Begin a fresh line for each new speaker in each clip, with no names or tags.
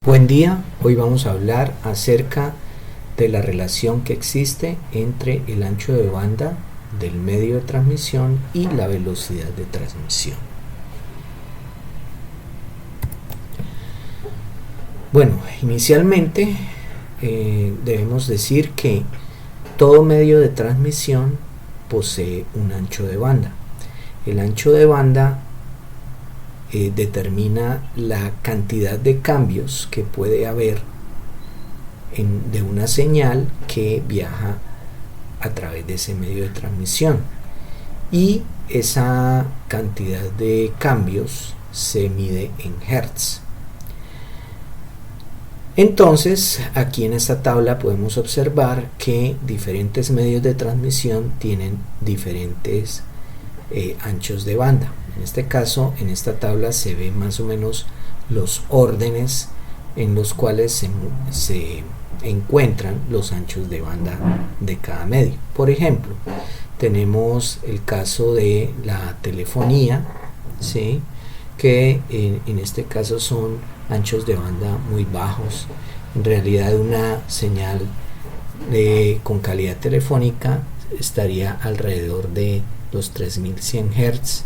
Buen día, hoy vamos a hablar acerca de la relación que existe entre el ancho de banda del medio de transmisión y la velocidad de transmisión. Bueno, inicialmente debemos decir que todo medio de transmisión posee un ancho de banda. El ancho de banda determina la cantidad de cambios que puede haber de una señal que viaja a través de ese medio de transmisión, y esa cantidad de cambios se mide en hertz. Entonces, aquí en esta tabla podemos observar que diferentes medios de transmisión tienen diferentes anchos de banda. En este caso, en esta tabla se ve más o menos los órdenes en los cuales se encuentran los anchos de banda de cada medio. Por ejemplo, tenemos el caso de la telefonía, ¿sí?, que en este caso son anchos de banda muy bajos. En realidad, una señal con calidad telefónica estaría alrededor de los 3100 Hz.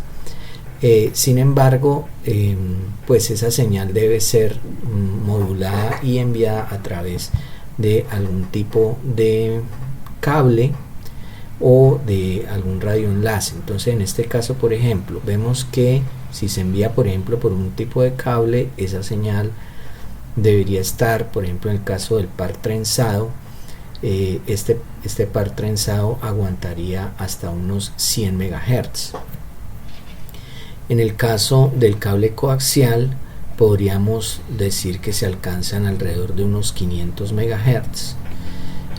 Sin embargo, pues esa señal debe ser modulada y enviada a través de algún tipo de cable o de algún radioenlace. Entonces, en este caso, por ejemplo, vemos que si se envía, por ejemplo, por un tipo de cable, esa señal debería estar, por ejemplo, en el caso del par trenzado, este par trenzado aguantaría hasta unos 100 MHz. En el caso del cable coaxial, podríamos decir que se alcanzan alrededor de unos 500 MHz.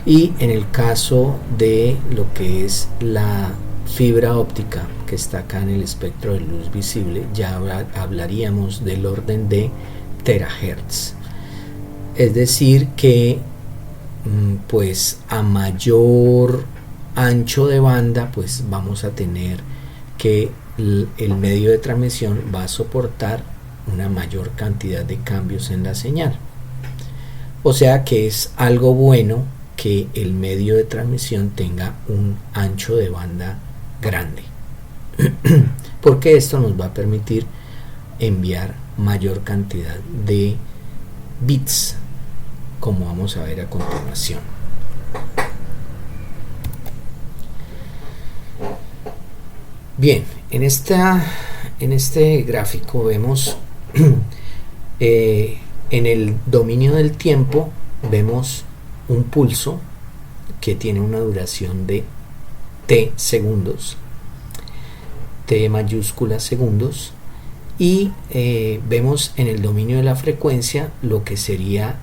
Y en el caso de lo que es la fibra óptica, que está acá en el espectro de luz visible, ya hablaríamos del orden de terahertz. Es decir que pues a mayor ancho de banda, pues vamos a tener que el medio de transmisión va a soportar una mayor cantidad de cambios en la señal. O sea que es algo bueno que el medio de transmisión tenga un ancho de banda grande, porque esto nos va a permitir enviar mayor cantidad de bits, como vamos a ver a continuación. Bien, en este gráfico vemos en el dominio del tiempo vemos un pulso que tiene una duración de t segundos, t mayúscula segundos, y vemos en el dominio de la frecuencia lo que sería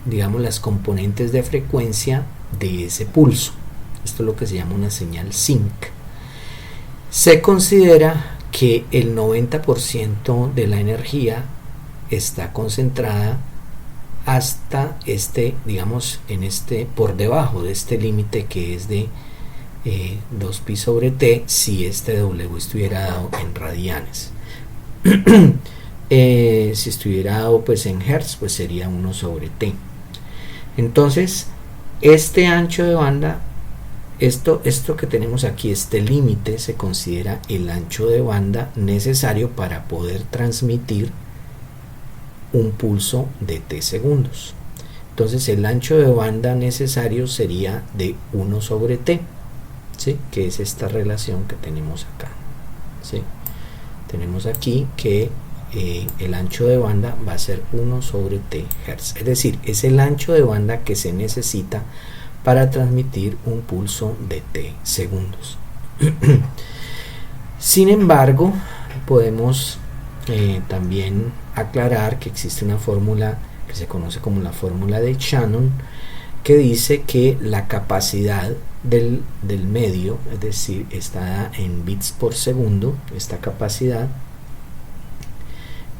digamos, las componentes de frecuencia de ese pulso. Esto es lo que se llama una señal sync. Se considera que el 90% de la energía está concentrada hasta digamos, por debajo de este límite que es de 2pi/t, si este W estuviera dado en radianes. Si estuviera dado pues en hertz, pues sería 1/t. Entonces, este ancho de banda, esto que tenemos aquí, este límite, se considera el ancho de banda necesario para poder transmitir un pulso de t segundos. Entonces, el ancho de banda necesario sería de 1/t, ¿sí?, que es esta relación que tenemos acá, ¿sí? Tenemos aquí que el ancho de banda va a ser 1/t Hz, es decir, es el ancho de banda que se necesita para transmitir un pulso de t segundos. Sin embargo, podemos también aclarar que existe una fórmula que se conoce como la fórmula de Shannon, que dice que la capacidad del medio, es decir, está en bits por segundo, esta capacidad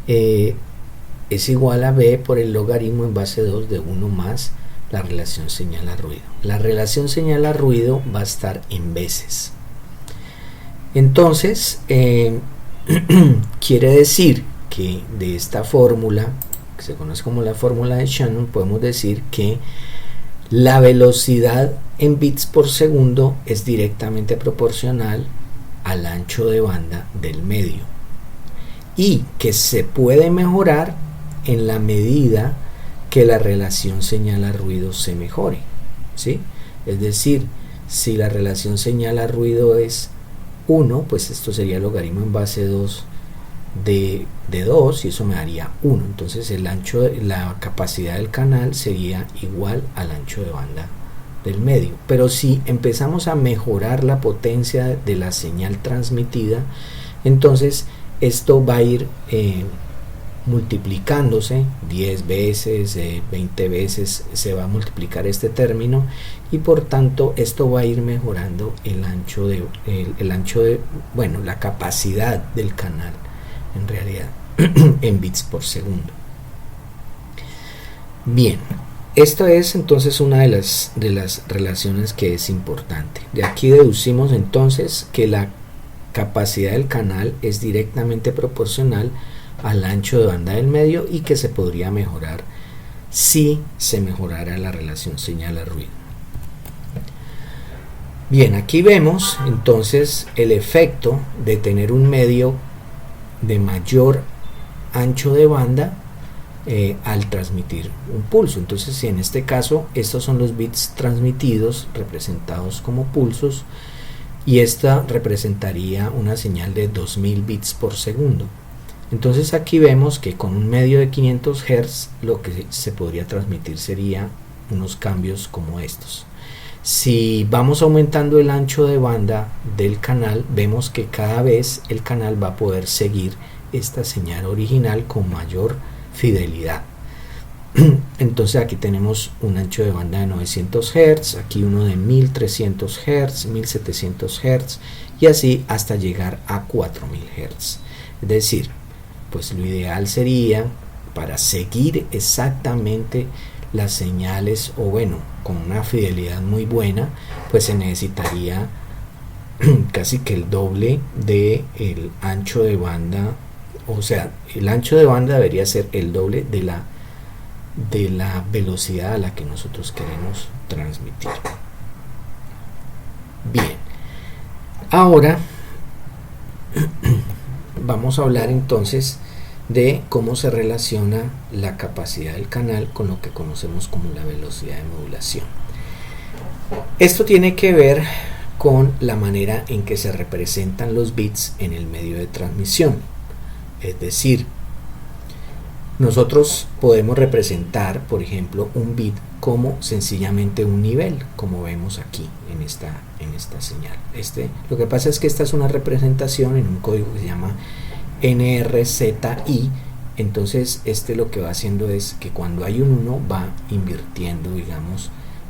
es igual a b por el logaritmo en base 2 de 1 más la relación señal a ruido. La relación señal a ruido va a estar en veces. Entonces, quiere decir que de esta fórmula que se conoce como la fórmula de Shannon, podemos decir que la velocidad en bits por segundo es directamente proporcional al ancho de banda del medio, y que se puede mejorar en la medida que la relación señal-ruido se mejore, ¿sí? Es decir, si la relación señal-ruido es 1, pues esto sería el logaritmo en base 2 de 2, y eso me daría 1. Entonces el ancho, la capacidad del canal sería igual al ancho de banda del medio. Pero si empezamos a mejorar la potencia de la señal transmitida, entonces esto va a ir multiplicándose 10 veces, 20 veces se va a multiplicar este término, y por tanto esto va a ir mejorando el ancho de bueno, la capacidad del canal en realidad en bits por segundo. Bien, esto es entonces una de las relaciones que es importante. De aquí deducimos entonces que la capacidad del canal es directamente proporcional al ancho de banda del medio, y que se podría mejorar si se mejorara la relación señal-ruido. Bien, aquí vemos entonces el efecto de tener un medio de mayor ancho de banda al transmitir un pulso. Entonces, si en este caso estos son los bits transmitidos representados como pulsos, y esta representaría una señal de 2000 bits por segundo. Entonces aquí vemos que con un medio de 500 Hz lo que se podría transmitir sería unos cambios como estos. Si vamos aumentando el ancho de banda del canal, vemos que cada vez el canal va a poder seguir esta señal original con mayor fidelidad. Entonces aquí tenemos un ancho de banda de 900 Hz, aquí uno de 1300 Hz, 1700 Hz, y así hasta llegar a 4000 Hz. Es decir, pues lo ideal sería, para seguir exactamente las señales, o bueno, con una fidelidad muy buena, pues se necesitaría casi que el doble de el ancho de banda. O sea, el ancho de banda debería ser el doble de la velocidad a la que nosotros queremos transmitir. Bien, ahora vamos a hablar entonces de cómo se relaciona la capacidad del canal con lo que conocemos como la velocidad de modulación. Esto tiene que ver con la manera en que se representan los bits en el medio de transmisión. Es decir, nosotros podemos representar, por ejemplo, un bit como sencillamente un nivel, como vemos aquí en esta señal. Lo que pasa es que esta es una representación en un código que se llama NRZI. Entonces lo que va haciendo es que cuando hay un 1 va invirtiendo, digamos,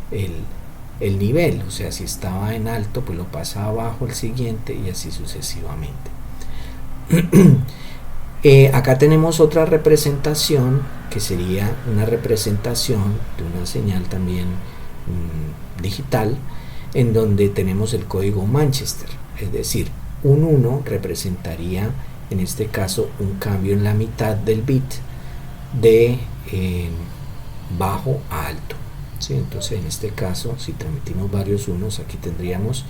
el nivel. O sea, si estaba en alto, pues lo pasa abajo al siguiente, y así sucesivamente. Acá tenemos otra representación, que sería una representación de una señal también digital, en donde tenemos el código Manchester. Es decir, un 1 representaría en este caso un cambio en la mitad del bit de bajo a alto, ¿sí? Entonces en este caso, si transmitimos varios unos, aquí tendríamos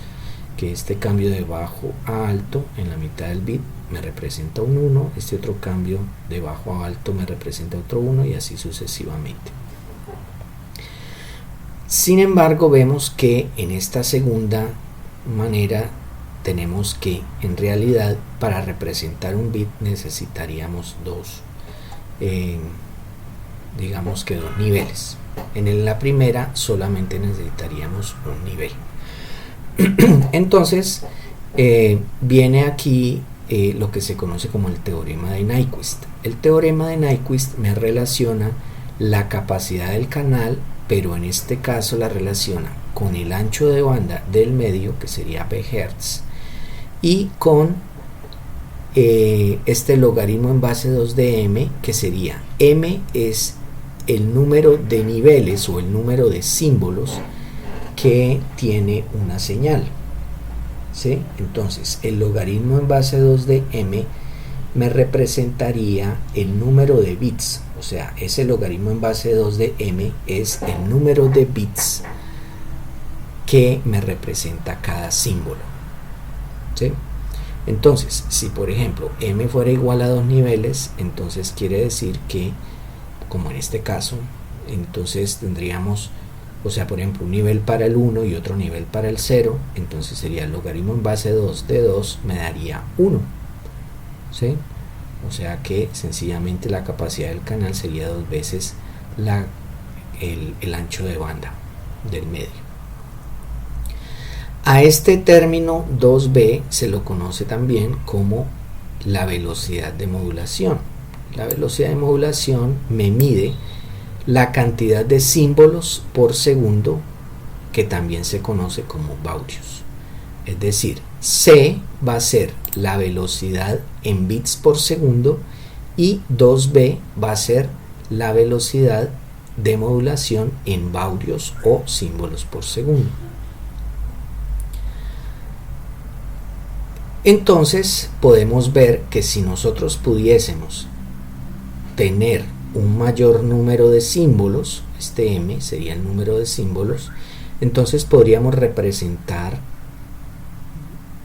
que este cambio de bajo a alto en la mitad del bit me representa un 1, este otro cambio de bajo a alto me representa otro 1, y así sucesivamente. Sin embargo, vemos que en esta segunda manera tenemos que, en realidad, para representar un bit necesitaríamos digamos que dos niveles. En la primera solamente necesitaríamos un nivel. Entonces viene aquí lo que se conoce como el teorema de Nyquist. El teorema de Nyquist me relaciona la capacidad del canal, pero en este caso la relaciona con el ancho de banda del medio, que sería Bhz, y con este logaritmo en base 2 de m, que sería m es el número de niveles o el número de símbolos que tiene una señal, ¿sí? Entonces el logaritmo en base 2 de m me representaría el número de bits, o sea, ese logaritmo en base 2 de m es el número de bits que me representa cada símbolo, ¿sí? Entonces, si por ejemplo m fuera igual a 2 niveles, entonces quiere decir que, como en este caso, entonces tendríamos, o sea, por ejemplo, un nivel para el 1 y otro nivel para el 0, entonces sería el logaritmo en base 2 de 2 me daría 1, ¿sí? O sea que sencillamente la capacidad del canal sería 2 veces el ancho de banda del medio. A este término 2b se lo conoce también como la velocidad de modulación. La velocidad de modulación me mide la cantidad de símbolos por segundo, que también se conoce como baudios. Es decir, C va a ser la velocidad en bits por segundo y 2b va a ser la velocidad de modulación en baudios o símbolos por segundo. Entonces podemos ver que si nosotros pudiésemos tener un mayor número de símbolos, este m sería el número de símbolos, entonces podríamos representar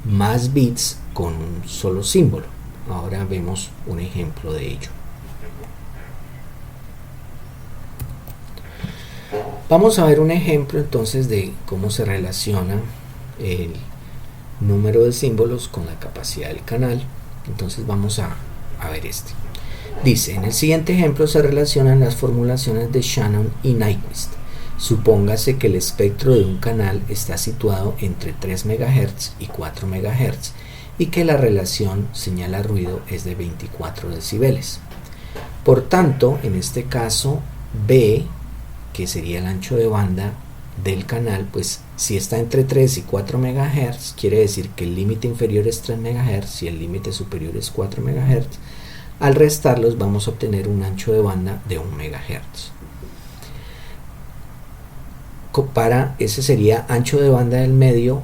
más bits con un solo símbolo. Ahora vemos un ejemplo de ello. Vamos a ver un ejemplo entonces de cómo se relaciona el número de símbolos con la capacidad del canal. Entonces vamos a ver este. Dice, en el siguiente ejemplo se relacionan las formulaciones de Shannon y Nyquist. Supóngase que el espectro de un canal está situado entre 3 MHz y 4 MHz y que la relación señal-ruido es de 24 decibeles. Por tanto, en este caso, B, que sería el ancho de banda del canal, pues si está entre 3 y 4 MHz, quiere decir que el límite inferior es 3 MHz y el límite superior es 4 MHz. Al restarlos vamos a obtener un ancho de banda de 1 MHz. Ese sería ancho de banda del medio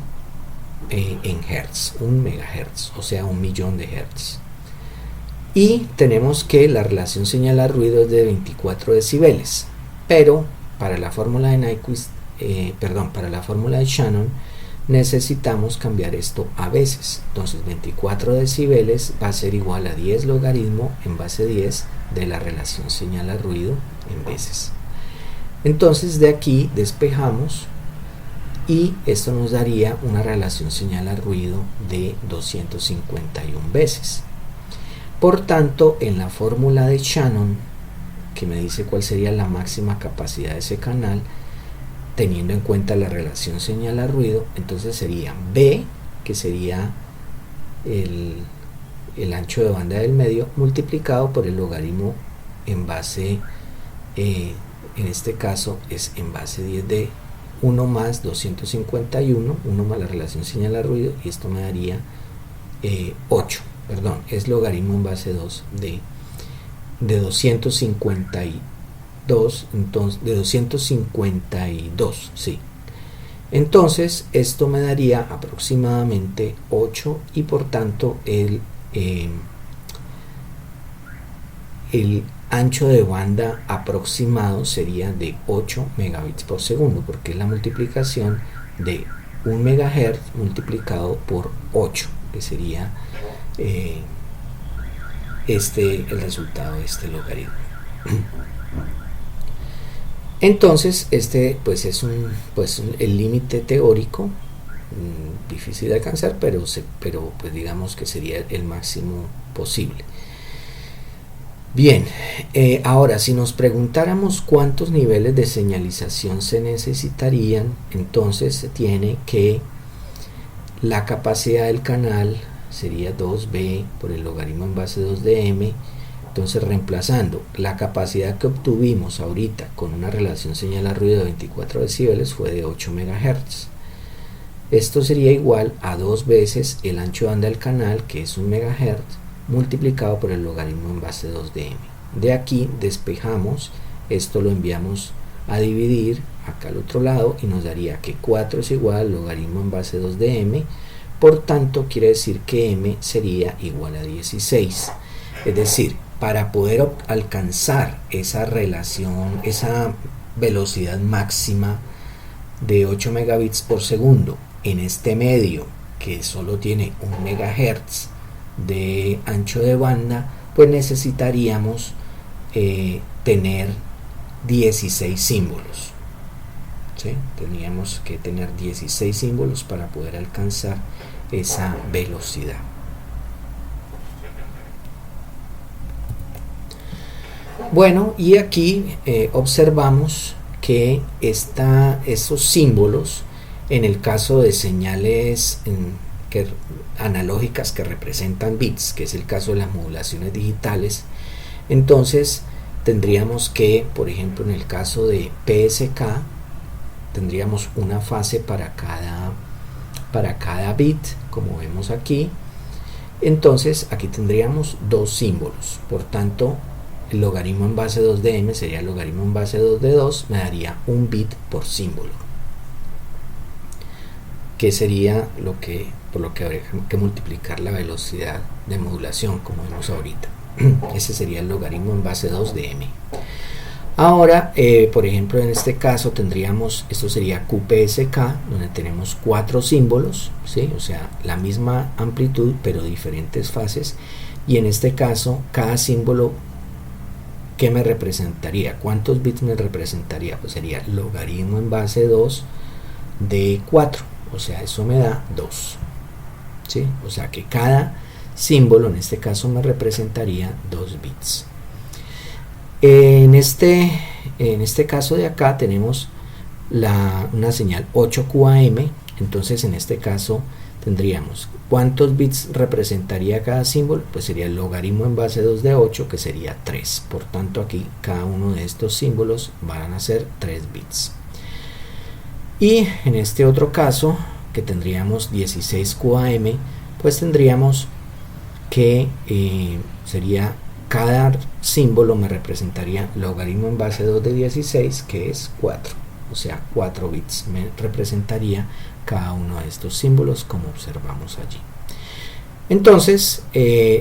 en hertz, 1 MHz, o sea 1.000.000 de hertz. Y tenemos que la relación señal-ruido es de 24 decibeles, pero para la fórmula de Nyquist, para la fórmula de Shannon necesitamos cambiar esto a veces. Entonces 24 decibeles va a ser igual a 10 logaritmo en base 10 de la relación señal-ruido en veces. Entonces de aquí despejamos y esto nos daría una relación señal-ruido de 251 veces. Por tanto, en la fórmula de Shannon, que me dice cuál sería la máxima capacidad de ese canal, teniendo en cuenta la relación señal-ruido, entonces sería B, que sería el ancho de banda del medio, multiplicado por el logaritmo en base, en este caso es en base 10 de 1 más 251, 1 más la relación señal-ruido, y esto me daría 8, perdón, es logaritmo en base 2 de 252, entonces de 252, sí. Entonces esto me daría aproximadamente 8 y por tanto el ancho de banda aproximado sería de 8 megabits por segundo, porque es la multiplicación de 1 megahertz multiplicado por 8, que sería el resultado de este logaritmo. Entonces este pues es el límite teórico, difícil de alcanzar, pero pues digamos que sería el máximo posible. Bien, ahora si nos preguntáramos cuántos niveles de señalización se necesitarían, entonces se tiene que la capacidad del canal sería 2b por el logaritmo en base 2 de m. Entonces, reemplazando la capacidad que obtuvimos ahorita con una relación señal-ruido de 24 decibeles fue de 8 MHz. Esto sería igual a 2 veces el ancho de banda del canal, que es 1 MHz, multiplicado por el logaritmo en base 2 de m. De aquí despejamos, esto lo enviamos a dividir acá al otro lado y nos daría que 4 es igual al logaritmo en base 2 de m. Por tanto, quiere decir que m sería igual a 16. Es decir, para poder alcanzar esa relación, esa velocidad máxima de 8 megabits por segundo en este medio que solo tiene 1 megahertz de ancho de banda, pues necesitaríamos tener 16 símbolos. ¿Sí? Teníamos que tener 16 símbolos para poder alcanzar esa velocidad. Bueno, y aquí observamos que esos símbolos, en el caso de señales analógicas que representan bits, que es el caso de las modulaciones digitales, entonces tendríamos que, por ejemplo, en el caso de PSK, tendríamos una fase para cada bit, como vemos aquí. Entonces aquí tendríamos dos símbolos, por tanto el logaritmo en base 2 de m sería el logaritmo en base 2 de 2, me daría un bit por símbolo, que sería por lo que habría que multiplicar la velocidad de modulación, como vemos ahorita. Ese sería el logaritmo en base 2 de m. Ahora, por ejemplo, en este caso tendríamos, esto sería QPSK, donde tenemos 4 símbolos, ¿sí? O sea, la misma amplitud, pero diferentes fases. Y en este caso, cada símbolo, ¿qué me representaría? ¿Cuántos bits me representaría? Pues sería logaritmo en base 2 de 4. O sea, eso me da 2. ¿Sí? O sea, que cada símbolo, en este caso, me representaría 2 bits. En este caso de acá tenemos una señal 8QAM, entonces en este caso tendríamos ¿cuántos bits representaría cada símbolo? Pues sería el logaritmo en base 2 de 8, que sería 3. Por tanto, aquí cada uno de estos símbolos van a ser 3 bits. Y en este otro caso, que tendríamos 16QAM, pues tendríamos que sería cada símbolo me representaría logaritmo en base 2 de 16, que es 4. O sea, 4 bits me representaría cada uno de estos símbolos, como observamos allí. Entonces,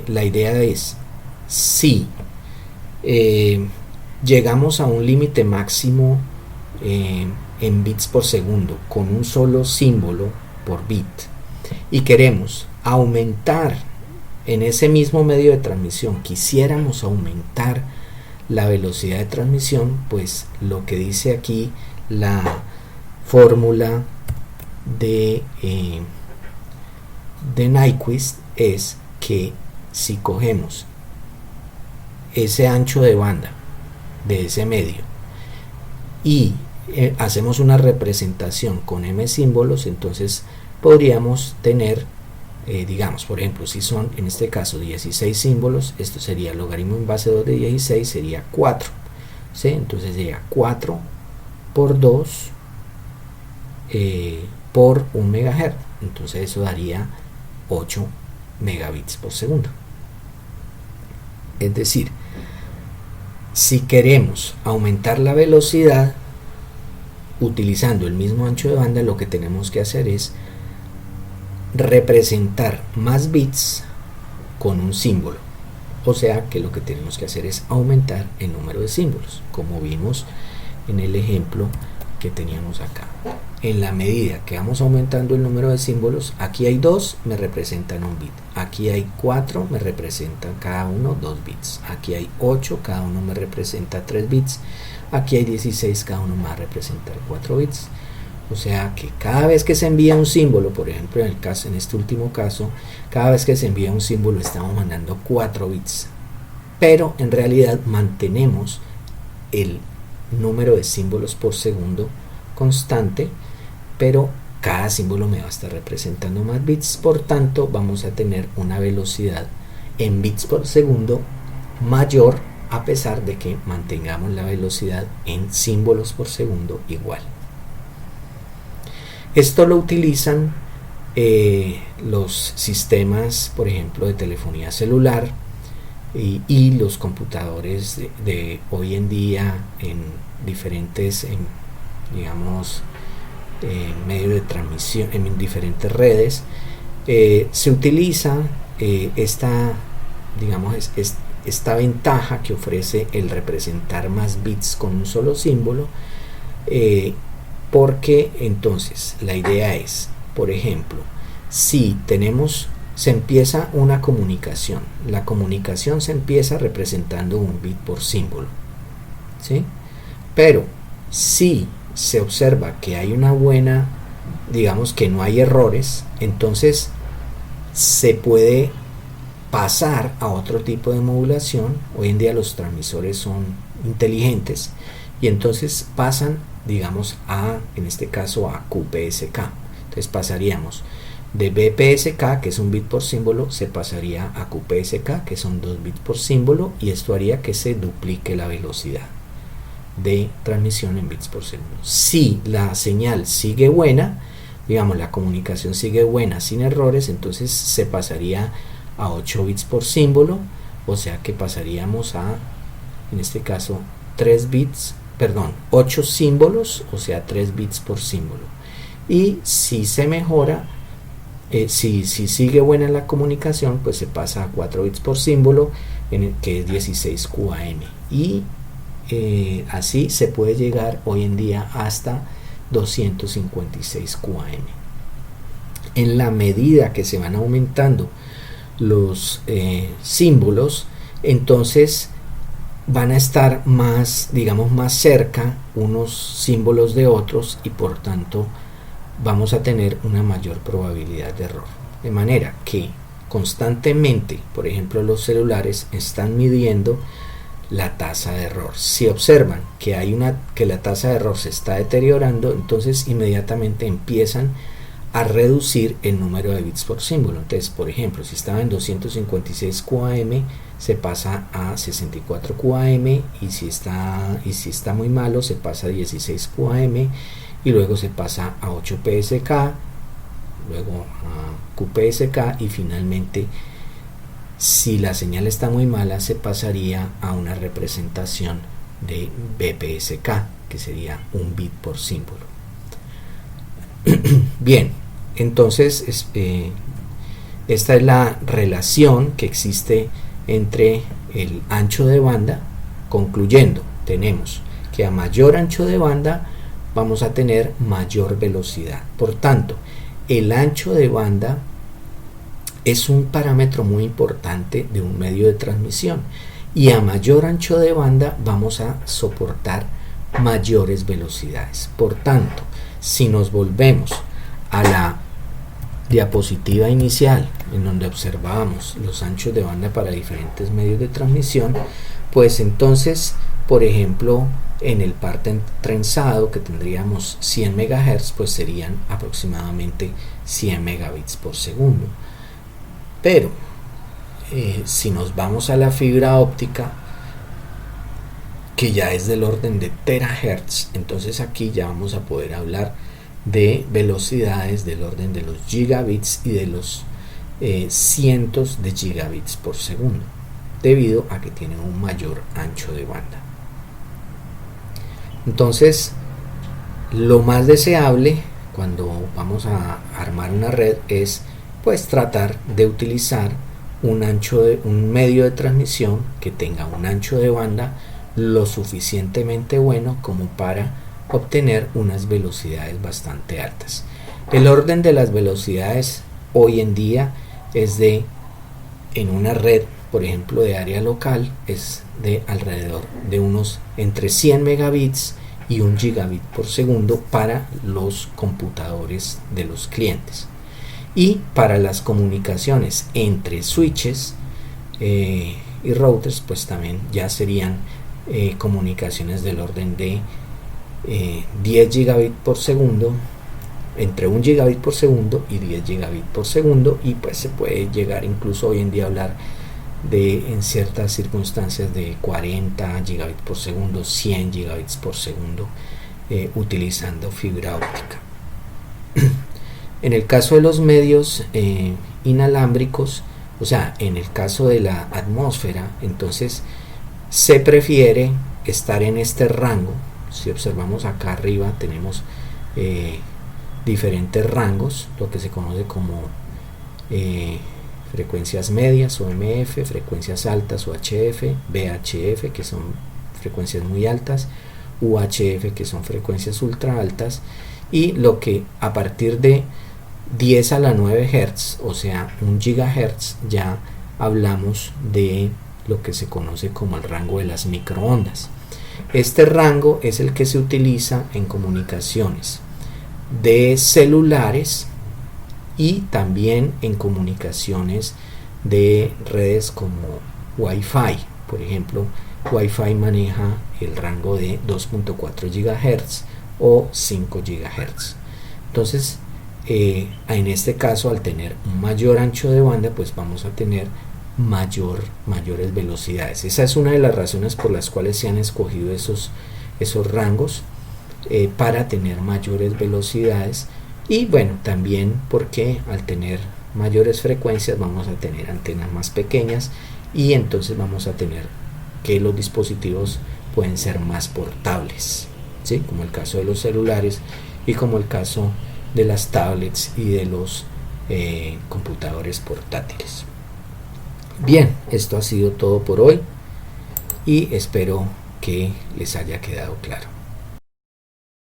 la idea es, si llegamos a un límite máximo en bits por segundo con un solo símbolo por bit y queremos aumentar en ese mismo medio de transmisión, quisiéramos aumentar la velocidad de transmisión, pues lo que dice aquí la fórmula de Nyquist es que si cogemos ese ancho de banda de ese medio y hacemos una representación con m símbolos, entonces podríamos tener digamos, por ejemplo, si son en este caso 16 símbolos, esto sería logaritmo en base 2 de 16, sería 4, ¿sí? Entonces sería 4 por 2 por 1 megahertz, entonces eso daría 8 megabits por segundo. Es decir, si queremos aumentar la velocidad utilizando el mismo ancho de banda, lo que tenemos que hacer es representar más bits con un símbolo, o sea que lo que tenemos que hacer es aumentar el número de símbolos, como vimos en el ejemplo que teníamos acá. En la medida que vamos aumentando el número de símbolos, aquí hay 2, me representan un bit, aquí hay 4, me representan cada uno 2 bits, aquí hay 8, cada uno me representa 3 bits, aquí hay 16, cada uno me va a representar 4 bits. O sea que cada vez que se envía un símbolo, por ejemplo en este último caso, cada vez que se envía un símbolo estamos mandando 4 bits, pero en realidad mantenemos el número de símbolos por segundo constante, pero cada símbolo me va a estar representando más bits, por tanto vamos a tener una velocidad en bits por segundo mayor, a pesar de que mantengamos la velocidad en símbolos por segundo igual. Esto lo utilizan los sistemas, por ejemplo, de telefonía celular y los computadores de hoy en día en diferentes, digamos, medios de transmisión, en diferentes redes. Se utiliza esta ventaja que ofrece el representar más bits con un solo símbolo, porque entonces la idea es, por ejemplo, si se empieza una comunicación, la comunicación se empieza representando un bit por símbolo, ¿sí? Pero si se observa que hay una buena, digamos que no hay errores, entonces se puede pasar a otro tipo de modulación. Hoy en día los transmisores son inteligentes y entonces pasan, digamos, en este caso a QPSK. Entonces pasaríamos de BPSK, que es un bit por símbolo, se pasaría a QPSK, que son 2 bits por símbolo, y esto haría que se duplique la velocidad de transmisión en bits por segundo. Si la señal sigue buena, digamos la comunicación sigue buena sin errores, entonces se pasaría a 8 bits por símbolo, o sea que pasaríamos en este caso 8 símbolos, o sea 3 bits por símbolo. Y si se mejora, si sigue buena la comunicación, pues se pasa a 4 bits por símbolo, que es 16 QAM, y así se puede llegar hoy en día hasta 256 QAM. En la medida que se van aumentando los símbolos, entonces van a estar más, digamos, más cerca unos símbolos de otros, y por tanto vamos a tener una mayor probabilidad de error. De manera que constantemente, por ejemplo, los celulares están midiendo la tasa de error. Si observan que la tasa de error se está deteriorando, entonces inmediatamente empiezan a reducir el número de bits por símbolo. Entonces, por ejemplo, si estaba en 256 QAM, se pasa a 64 QAM, y si está muy malo, se pasa a 16 QAM, y luego se pasa a 8 PSK, luego a QPSK, y finalmente, si la señal está muy mala, se pasaría a una representación de BPSK, que sería un bit por símbolo. Bien, entonces esta es la relación que existe entre el ancho de banda. Concluyendo, tenemos que a mayor ancho de banda vamos a tener mayor velocidad. Por tanto, el ancho de banda es un parámetro muy importante de un medio de transmisión, y a mayor ancho de banda vamos a soportar mayores velocidades. Por tanto, si nos volvemos a la diapositiva inicial, en donde observábamos los anchos de banda para diferentes medios de transmisión, pues entonces, por ejemplo, en el par trenzado, que tendríamos 100 MHz, pues serían aproximadamente 100 megabits por segundo. Pero si nos vamos a la fibra óptica, que ya es del orden de terahertz, entonces aquí ya vamos a poder hablar de velocidades del orden de los gigabits y de los cientos de gigabits por segundo, debido a que tienen un mayor ancho de banda. Entonces, lo más deseable cuando vamos a armar una red es pues tratar de utilizar un medio de transmisión que tenga un ancho de banda lo suficientemente bueno como para obtener unas velocidades bastante altas. El orden de las velocidades hoy en día es en una red, por ejemplo, de área local, es de alrededor de unos entre 100 megabits y 1 gigabit por segundo para los computadores de los clientes. Y para las comunicaciones entre switches y routers, pues también ya serían comunicaciones del orden de 10 gigabit por segundo, entre 1 gigabit por segundo y 10 gigabit por segundo, y pues se puede llegar incluso hoy en día a hablar en ciertas circunstancias de 40 gigabit por segundo, 100 gigabits por segundo, utilizando fibra óptica. En el caso de los medios inalámbricos, o sea, en el caso de la atmósfera, entonces se prefiere estar en este rango. Si observamos acá arriba tenemos diferentes rangos, lo que se conoce como frecuencias medias o MF, frecuencias altas o HF, VHF que son frecuencias muy altas, UHF que son frecuencias ultra altas, y lo que a partir de 10 a la 9 Hz, o sea 1 GHz, ya hablamos de lo que se conoce como el rango de las microondas. Este rango es el que se utiliza en comunicaciones de celulares y también en comunicaciones de redes como Wi-Fi. Por ejemplo, Wi-Fi maneja el rango de 2.4 GHz o 5 GHz. Entonces, en este caso, al tener un mayor ancho de banda, pues vamos a tener mayores velocidades. Esa es una de las razones por las cuales se han escogido esos rangos, para tener mayores velocidades, y bueno, también porque al tener mayores frecuencias vamos a tener antenas más pequeñas, y entonces vamos a tener que los dispositivos pueden ser más portables, ¿sí? Como el caso de los celulares y como el caso de las tablets y de los computadores portátiles. Bien, esto ha sido todo por hoy y espero que les haya quedado claro.